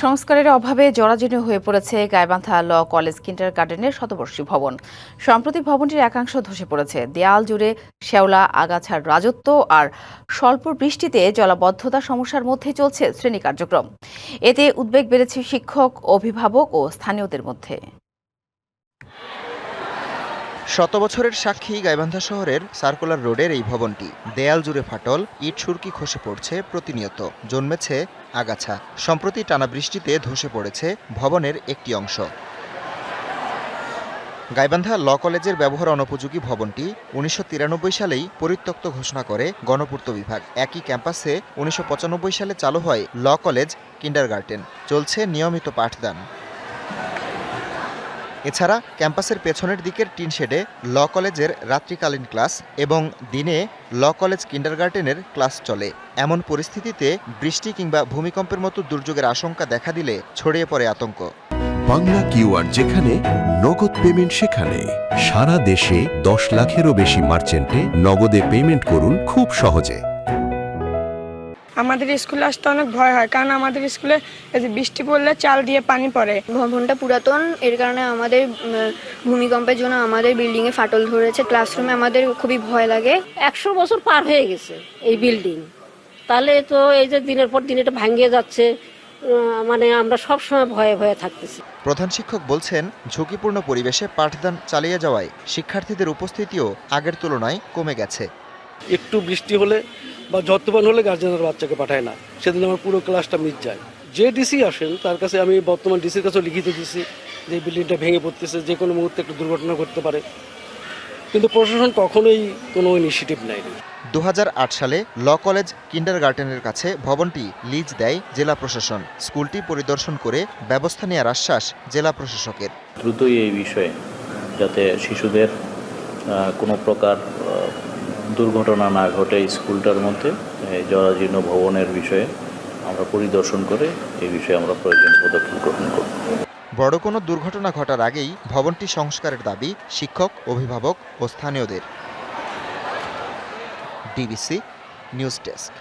সংস্কারের অভাবে জরাজীর্ণ হয়ে পড়েছে গাইবান্ধা ল কলেজ কিন্ডারগার্টেনের শতবর্ষী ভবন। সম্প্রতি ভবনটির একাংশ ধসে পড়েছে। দেয়াল জুড়ে শ্যাওলা আগাছার রাজত্ব আর স্বল্প বৃষ্টিতে জলাবদ্ধতা সমস্যার মধ্যে চলছে শ্রেণী কার্যক্রম। এতে উদ্বেগ বেড়েছে শিক্ষক, অভিভাবক ও স্থানীয়দের মধ্যে। শত বছরের সাক্ষী গাইবান্ধা শহরের সার্কুলার রোডের এই ভবনটি। দেয়াল জুড়ে ফাটল, ইট সুরকি খসে পড়ছে প্রতিনিয়ত, জন্মেছে আগাছা। সম্প্রতি টানা বৃষ্টিতে ধসে পড়েছে ভবনের একটি অংশ। গাইবান্ধা ল কলেজের ব্যবহার অনুপযোগী ভবনটি ১৯৯৩ সালেই পরিত্যক্ত ঘোষণা করে গণপূর্ত বিভাগ। একই ক্যাম্পাসে ১৯৯৫ সালে চালু হয় ল কলেজ কিন্ডারগার্টেন। চলছে নিয়মিত পাঠদান। এছাড়া ক্যাম্পাসের পেছনের দিকের টিন শেডে ল কলেজের রাত্রিকালীন ক্লাস এবং দিনে ল কলেজ কিন্ডারগার্টেনের ক্লাস চলে। এমন পরিস্থিতিতে বৃষ্টি কিংবা ভূমিকম্পের মতো দুর্যোগের আশঙ্কা দেখা দিলে ছড়িয়ে পড়ে আতঙ্ক। বাংলা কিউআর যেখানে নগদ পেমেন্ট সেখানে। সারা দেশে ১০ লাখেরও বেশি মার্চেন্টে নগদে পেমেন্ট করুন খুব সহজে। আমাদের স্কুলে আসতে অনেক ভয় হয়, কারণ আমাদের স্কুলে বৃষ্টি পড়লে চাল দিয়ে পানি পড়ে। ভবনটা পুরাতন, এর কারণে আমাদের ভূমিকম্পের জন্য আমাদের বিল্ডিংয়ে ফাটল ধরেছে। ক্লাসরুমে আমাদের খুবই ভয় লাগে। ১০০ বছর পার হয়ে গেছে এই বিল্ডিং, তাহলে তো এই যে দিনের পর দিন এটা ভাঙিয়ে যাচ্ছে, মানে আমরা সব সময় ভয়ে ভয়ে থাকতেছি। প্রধান শিক্ষক বলছেন, ঝুঁকিপূর্ণ পরিবেশে পাঠদান চালিয়ে যাওয়ায় শিক্ষার্থীদের উপস্থিতিও আগের তুলনায় কমে গেছে। একটু বৃষ্টি হলে বা ঝড় তুফান হলে গার্জেনের বাচ্চাকে পাঠায় না, সেদিন আমার পুরো ক্লাসটা মিস যায়। যে ডিসি আসেন তার কাছে আমি বর্তমান ডিসির কাছেও লিখিত দিচ্ছি যে বিল্ডিংটা ভেঙে পড়তেছে, যে কোনো মুহূর্তে একটা দুর্ঘটনা ঘটতে পারে, কিন্তু প্রশাসন কখনোই কোনো ইনিশিয়েটিভ নেয়নি। ২০০৮ সালে ল কলেজ কিন্ডারগার্টেনের কাছে ভবনটি লিজ দেয় জেলা প্রশাসন। স্কুলটি পরিদর্শন করে ব্যবস্থা নেওয়ার আশ্বাস জেলা প্রশাসকের। দ্রুতই এই বিষয়ে যাতে শিশুদের কোনো প্রকার দুর্ঘটনা না ঘটে স্কুলটার মধ্যে, জরাজীর্ণ ভবনের বিষয়ে আমরা পরিদর্শন করে এই বিষয়ে আমরা প্রয়োজনীয় পদক্ষেপ গ্রহণ করব। বড় কোনো দুর্ঘটনা ঘটার আগেই ভবনটি সংস্কারের দাবি শিক্ষক, অভিভাবক ও স্থানীয়দের। DBC news desk.